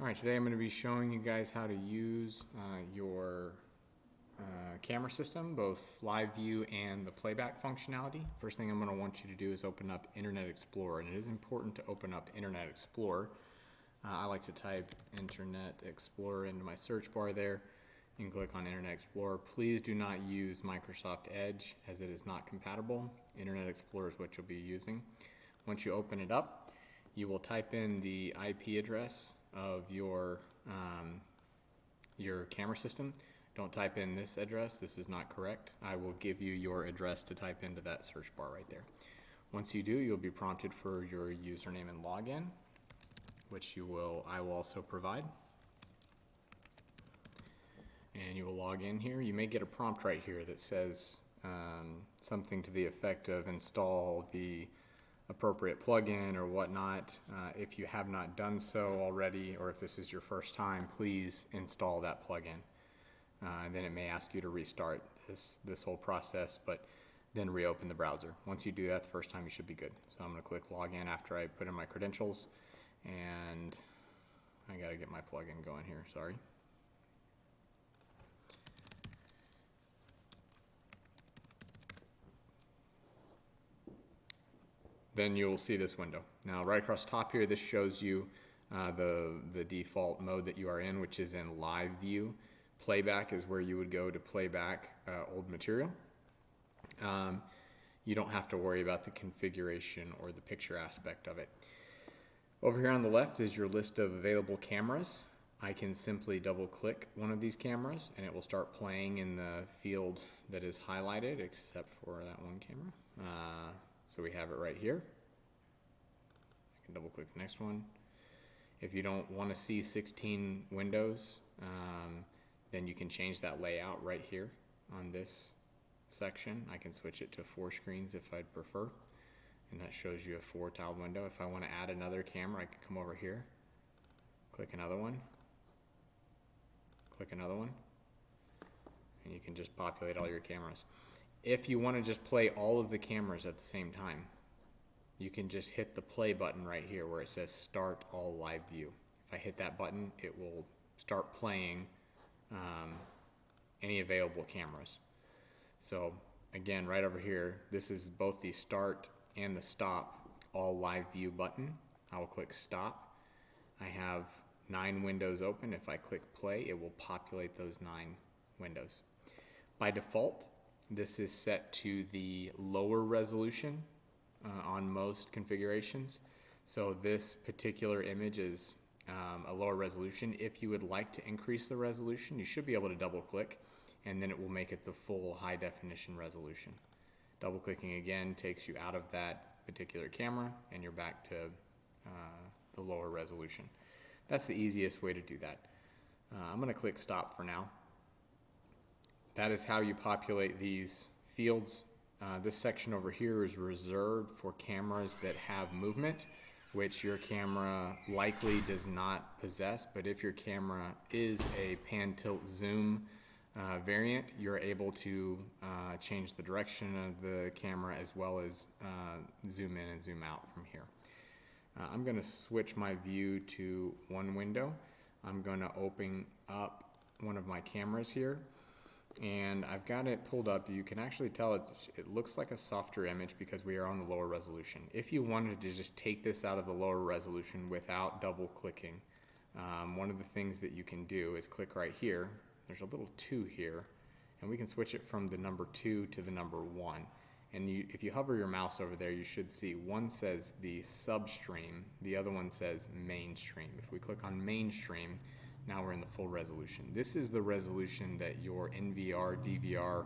Alright, today I'm going to be showing you guys how to use your camera system, both live view and the playback functionality. First thing I'm going to want you to do is open up Internet Explorer, and it is important to open up Internet Explorer. I like to type Internet Explorer into my search bar there and click on Internet Explorer. Please do not use Microsoft Edge as it is not compatible. Internet Explorer is what you'll be using. Once you open it up, you will type in the IP address of your camera system. Don't type in this address. This is not correct. I will give you your address to type into that search bar right there. Once you do, you'll be prompted for your username and login, which I will also provide. And you will log in here. You may get a prompt right here that says something to the effect of install the appropriate plugin or whatnot. If you have not done so already, or if this is your first time, please install that plugin. And then it may ask you to restart this whole process, but then reopen the browser. Once you do that the first time, you should be good. So I'm going to click login after I put in my credentials, and I got to get my plugin going here, sorry. Then you'll see this window. Now right across the top here, this shows you the default mode that you are in, which is in live view. Playback is where you would go to play back old material. You don't have to worry about the configuration or the picture aspect of it. Over here on the left is your list of available cameras. I can simply double click one of these cameras and it will start playing in the field that is highlighted, except for that one camera. So we have it right here. I can double click the next one. If you don't want to see 16 windows, then you can change that layout right here on this section. I can switch it to 4 screens if I'd prefer, and that shows you a 4-tiled window. If I want to add another camera, I can come over here, click another one, and you can just populate all your cameras. If you want to just play all of the cameras at the same time, you can just hit the play button right here where it says start all live view. If I hit that button, it will start playing any available cameras. So again, right over here, this is both the start and the stop all live view button. I will click stop. I have 9 windows open. If I click play, it will populate those 9 windows. By default, this is set to the lower resolution on most configurations. So this particular image is a lower resolution. If you would like to increase the resolution, you should be able to double click and then it will make it the full high definition resolution. Double clicking again takes you out of that particular camera and you're back to the lower resolution. That's the easiest way to do that. I'm going to click stop for now. That is how you populate these fields. This section over here is reserved for cameras that have movement, which your camera likely does not possess, but if your camera is a pan, tilt, zoom variant, you're able to change the direction of the camera as well as zoom in and zoom out from here. I'm going to switch my view to one window. I'm going to open up one of my cameras here, and I've got it pulled up. You can actually tell it looks like a softer image because we are on the lower resolution. If you wanted to just take this out of the lower resolution without double clicking, one of the things that you can do is click right here. There's a little 2 here, and we can switch it from the number 2 to the number 1. And if you hover your mouse over there, you should see one says the substream, the other one says mainstream. If we click on mainstream, now we're in the full resolution. This is the resolution that your NVR, DVR,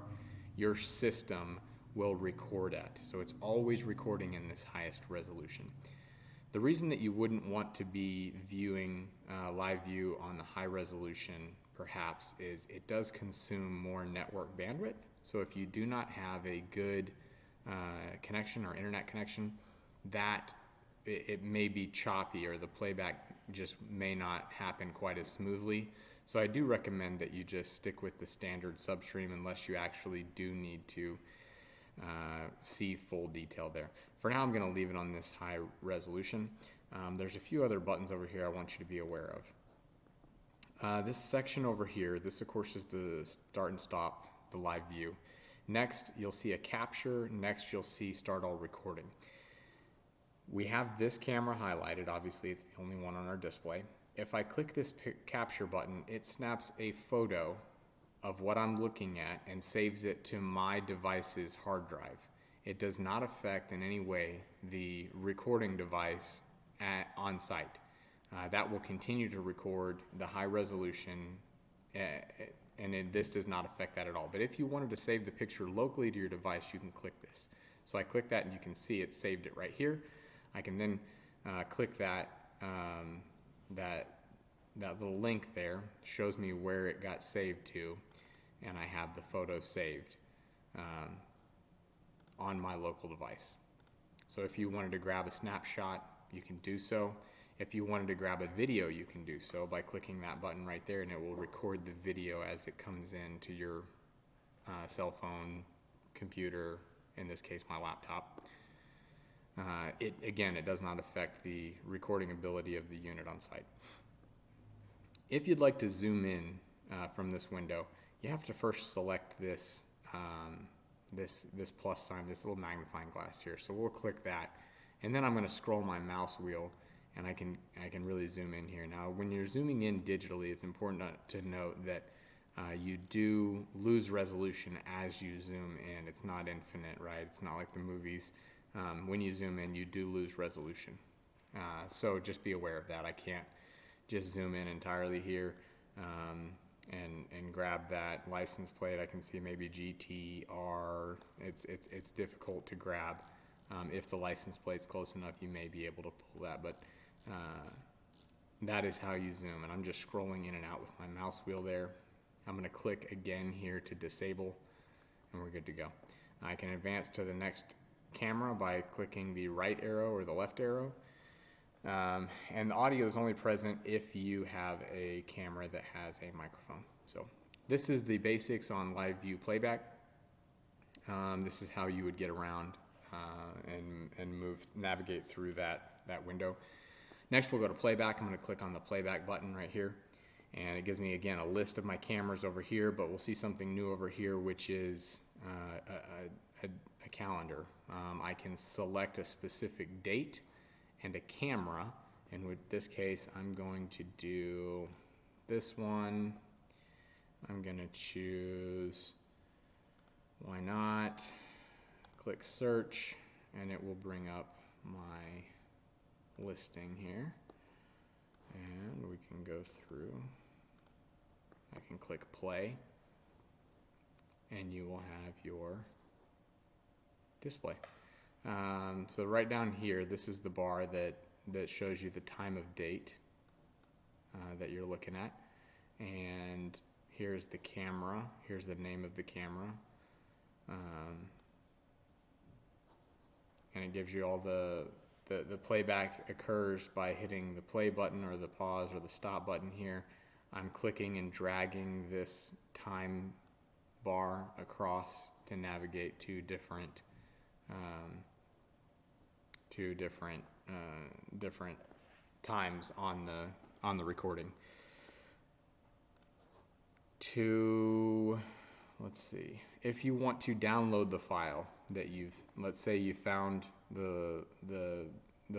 your system will record at. So it's always recording in this highest resolution. The reason that you wouldn't want to be viewing live view on the high resolution perhaps is it does consume more network bandwidth. So if you do not have a good connection or internet connection, that it may be choppy or the playback just may not happen quite as smoothly. So I do recommend that you just stick with the standard substream unless you actually do need to see full detail there. For now, I'm going to leave it on this high resolution. There's a few other buttons over here I want you to be aware of. This section over here, this of course is the start and stop, the live view. Next, you'll see a capture. Next, you'll see start all recording. We have this camera highlighted. Obviously, it's the only one on our display. If I click this capture button, it snaps a photo of what I'm looking at and saves it to my device's hard drive. It does not affect in any way the recording device on site. That will continue to record the high resolution, and this does not affect that at all. But if you wanted to save the picture locally to your device, you can click this. So I click that and you can see it saved it right here. I can then click that, that little link there, shows me where it got saved to, and I have the photo saved on my local device. So if you wanted to grab a snapshot, you can do so. If you wanted to grab a video, you can do so by clicking that button right there, and it will record the video as it comes into your cell phone, computer, in this case my laptop. It does not affect the recording ability of the unit on site. If you'd like to zoom in from this window, you have to first select this this plus sign, this little magnifying glass here. So we'll click that, and then I'm going to scroll my mouse wheel, and I can really zoom in here. Now, when you're zooming in digitally, it's important to note that you do lose resolution as you zoom in. It's not infinite, right? It's not like the movies. When you zoom in, you do lose resolution. So just be aware of that. I can't just zoom in entirely here and grab that license plate. I can see maybe GTR. It's difficult to grab. If the license plate's close enough, you may be able to pull that, but that is how you zoom. And I'm just scrolling in and out with my mouse wheel there. I'm going to click again here to disable, and we're good to go. I can advance to the next camera by clicking the right arrow or the left arrow. And the audio is only present if you have a camera that has a microphone. So this is the basics on live view playback. This is how you would get around and navigate through that window. Next, we'll go to playback. I'm going to click on the playback button right here, and it gives me again a list of my cameras over here, but we'll see something new over here, which is a calendar. I can select a specific date and a camera, and with this case I'm going to do this one. I'm going to choose, why not, click search, and it will bring up my listing here, and we can go through. I can click play, and you will have your display. So right down here, this is the bar that shows you the time of date that you're looking at, and here's the camera, here's the name of the camera, and it gives you all the playback occurs by hitting the play button or the pause or the stop button here. I'm clicking and dragging this time bar across to navigate to different times on the recording. Let's see, if you want to download the file that let's say you found the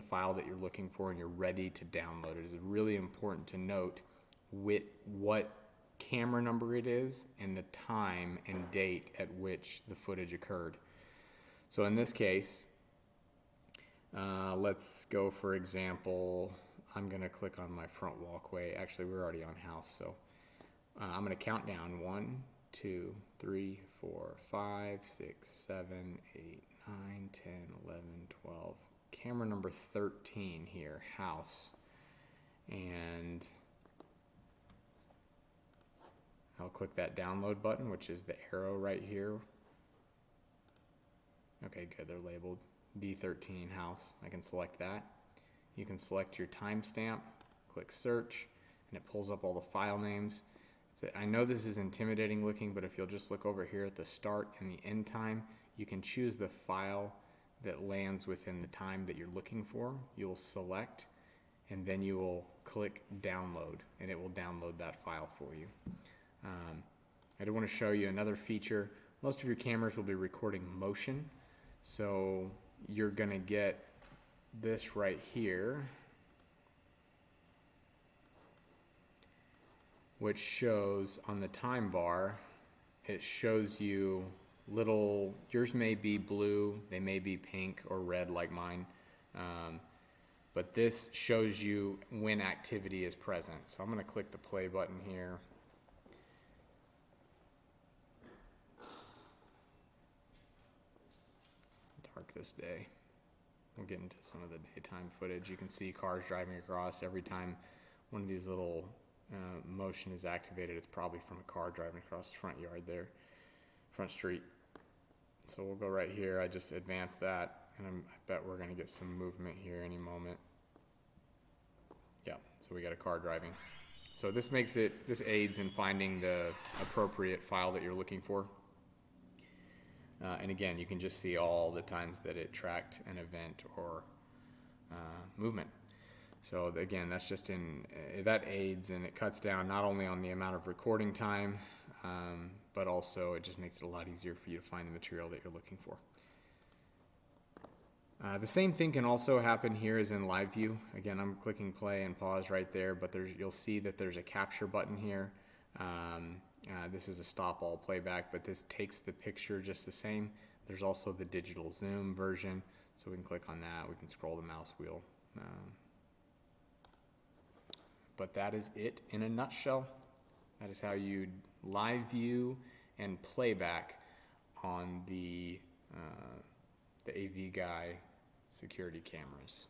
file that you're looking for and you're ready to download it, it's really important to note what camera number it is and the time and date at which the footage occurred. So in this case, let's go, for example, I'm going to click on my front walkway. Actually, we're already on house, so I'm going to count down 1, 2, 3, 4, 5, 6, 7, 8, 9, 10, 11, 12. Camera number 13 here, house. And I'll click that download button, which is the arrow right here. Okay, good, they're labeled D13 house. I can select that. You can select your timestamp, click search, and it pulls up all the file names. I know this is intimidating looking, but if you'll just look over here at the start and the end time, you can choose the file that lands within the time that you're looking for. You'll select, and then you will click download, and it will download that file for you. I do want to show you another feature. Most of your cameras will be recording motion, so you're going to get this right here, which shows on the time bar, it shows you little, yours may be blue, they may be pink or red like mine, but this shows you when activity is present. So I'm going to click the play button here. Dark this day. We'll get into some of the daytime footage. You can see cars driving across. Every time one of these little motion is activated, it's probably from a car driving across the front yard there, front street. So we'll go right here. I just advanced that, and I bet we're going to get some movement here any moment. Yeah, so we got a car driving. So this aids in finding the appropriate file that you're looking for. And again, you can just see all the times that it tracked an event or movement. So again, that's just that aids, and it cuts down not only on the amount of recording time, but also it just makes it a lot easier for you to find the material that you're looking for. The same thing can also happen here as in live view. Again, I'm clicking play and pause right there, but you'll see that there's a capture button here. This is a stop all playback, but this takes the picture just the same. There's also the digital zoom version, so we can click on that. We can scroll the mouse wheel. But that is it in a nutshell. That is how you live view and playback on the AV Guy security cameras.